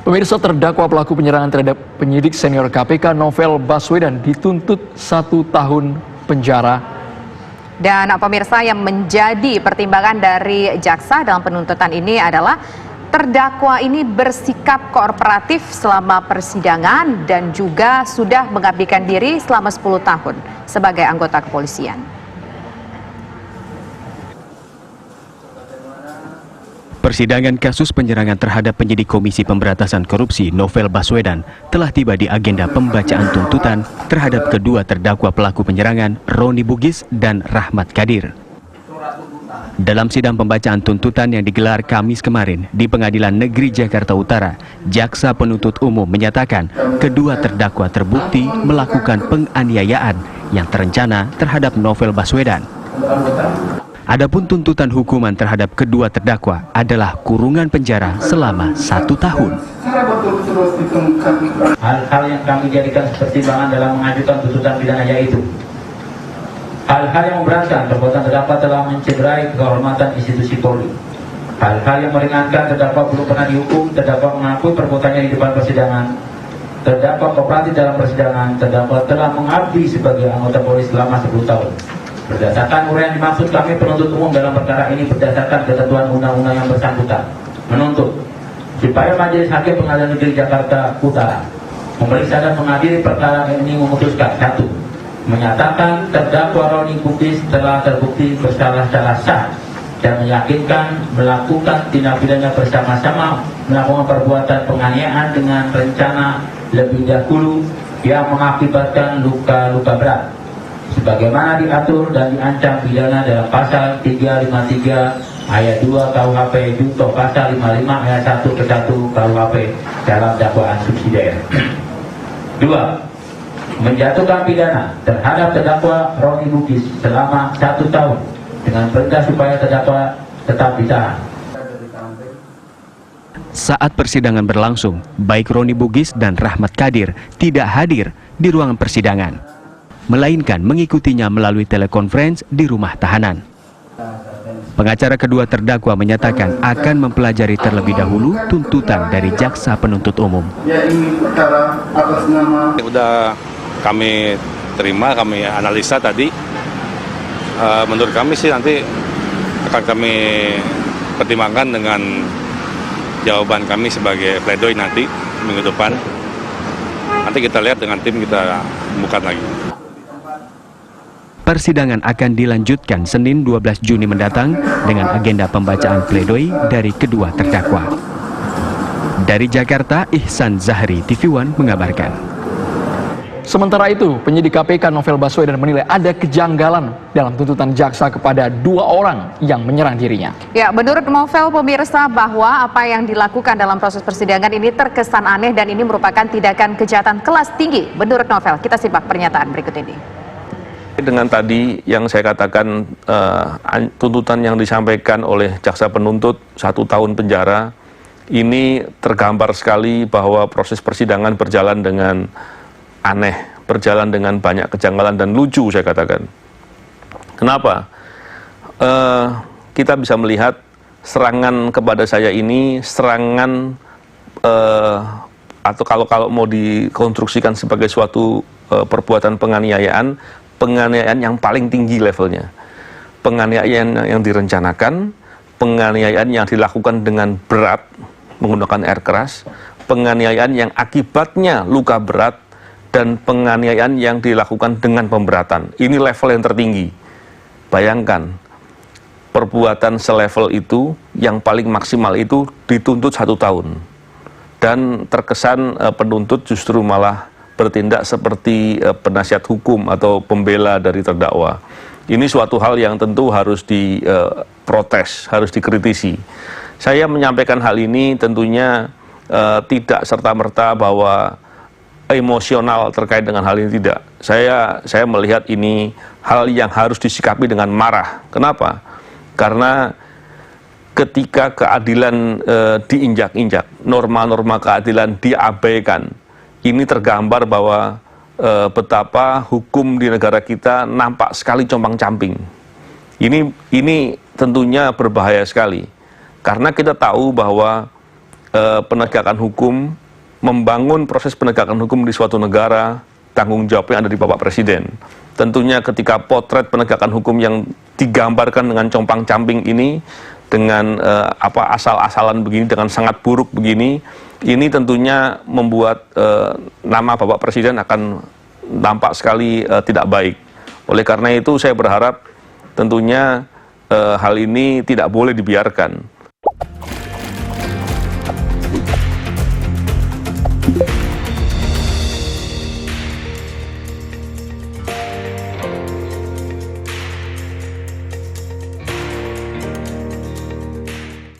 Pemirsa, terdakwa pelaku penyerangan terhadap penyidik senior KPK Novel Baswedan dituntut 1 tahun penjara. Dan pemirsa, yang menjadi pertimbangan dari jaksa dalam penuntutan ini adalah terdakwa ini bersikap kooperatif selama persidangan dan juga sudah mengabdikan diri selama 10 tahun sebagai anggota kepolisian. Persidangan kasus penyerangan terhadap penyidik Komisi Pemberantasan Korupsi Novel Baswedan telah tiba di agenda pembacaan tuntutan terhadap kedua terdakwa pelaku penyerangan, Roni Bugis dan Rahmat Kadir. Dalam sidang pembacaan tuntutan yang digelar Kamis kemarin di Pengadilan Negeri Jakarta Utara, Jaksa Penuntut Umum menyatakan kedua terdakwa terbukti melakukan penganiayaan yang terencana terhadap Novel Baswedan. Adapun tuntutan hukuman terhadap kedua terdakwa adalah kurungan penjara selama 1 tahun. Hal-hal yang kami jadikan pertimbangan dalam mengajukan tuntutan pidana yaitu hal-hal yang memberatkan perbuatan terdakwa telah mencederai kehormatan institusi Polri. Hal-hal yang meringankan terdakwa belum pernah dihukum, terdakwa mengakui perbuatannya di depan persidangan, terdakwa kooperatif dalam persidangan, terdakwa telah mengabdi sebagai anggota Polri selama 10 tahun. Berdasarkan uraian dimaksud, kami penuntut umum dalam perkara ini berdasarkan ketentuan undang-undang yang bersangkutan menuntut supaya Majelis Hakim Pengadilan Negeri Jakarta Utara memeriksa dan mengadili perkara ini memutuskan: 1. Menyatakan terdakwa Roni Bugis telah terbukti bersalah secara sah dan meyakinkan melakukan tindak pidana bersama-sama melakukan perbuatan penganiayaan dengan rencana lebih dahulu yang mengakibatkan luka-luka berat sebagaimana diatur dan diancam pidana dalam pasal 353 ayat 2 KUHP junto pasal 55 ayat 1 ke 1 KUHP dalam dakwaan subsidiar. 2. Menjatuhkan pidana terhadap terdakwa Roni Bugis selama 1 tahun dengan perintah supaya terdakwa tetap ditahan. Saat persidangan berlangsung, baik Roni Bugis dan Rahmat Kadir tidak hadir di ruangan persidangan, melainkan mengikutinya melalui telekonferensi di rumah tahanan. Pengacara kedua terdakwa menyatakan akan mempelajari terlebih dahulu tuntutan dari Jaksa Penuntut Umum. Ya, ini perkara atas nama. Udah kami terima, kami analisa tadi. Menurut kami sih nanti akan kami pertimbangkan dengan jawaban kami sebagai pledoi nanti minggu depan. Nanti kita lihat dengan tim, kita bukan lagi. Persidangan akan dilanjutkan Senin 12 Juni mendatang dengan agenda pembacaan pledoi dari kedua terdakwa. Dari Jakarta, Ihsan Zahri, TV One mengabarkan. Sementara itu, penyidik KPK Novel Baswedan menilai ada kejanggalan dalam tuntutan jaksa kepada 2 orang yang menyerang dirinya. Ya, menurut Novel, pemirsa, bahwa apa yang dilakukan dalam proses persidangan ini terkesan aneh dan ini merupakan tindakan kejahatan kelas tinggi. Menurut Novel, kita simak pernyataan berikut ini. Dengan tadi yang saya katakan, tuntutan yang disampaikan oleh jaksa penuntut 1 tahun penjara, ini tergambar sekali bahwa proses persidangan berjalan dengan aneh, berjalan dengan banyak kejanggalan dan lucu, saya katakan. Kenapa? Kita bisa melihat serangan kepada saya ini serangan atau kalau mau dikonstruksikan sebagai suatu perbuatan penganiayaan yang paling tinggi levelnya. Penganiayaan yang direncanakan, penganiayaan yang dilakukan dengan berat menggunakan air keras, penganiayaan yang akibatnya luka berat, dan penganiayaan yang dilakukan dengan pemberatan. Ini level yang tertinggi. Bayangkan, perbuatan selevel itu yang paling maksimal itu dituntut 1 tahun. Dan terkesan penuntut justru malah bertindak seperti penasihat hukum atau pembela dari terdakwa. Ini suatu hal yang tentu harus diprotes, harus dikritisi. Saya menyampaikan hal ini tentunya tidak serta-merta bahwa emosional terkait dengan hal ini, tidak. Saya melihat ini hal yang harus disikapi dengan marah. Kenapa? Karena ketika keadilan diinjak-injak, norma-norma keadilan diabaikan, ini tergambar bahwa betapa hukum di negara kita nampak sekali compang-camping. Ini tentunya berbahaya sekali, karena kita tahu bahwa penegakan hukum, membangun proses penegakan hukum di suatu negara, tanggung jawabnya ada di Bapak Presiden. Tentunya ketika potret penegakan hukum yang digambarkan dengan compang-camping ini, dengan asal-asalan begini, dengan sangat buruk begini, ini tentunya membuat nama Bapak Presiden akan nampak sekali tidak baik. Oleh karena itu saya berharap tentunya hal ini tidak boleh dibiarkan.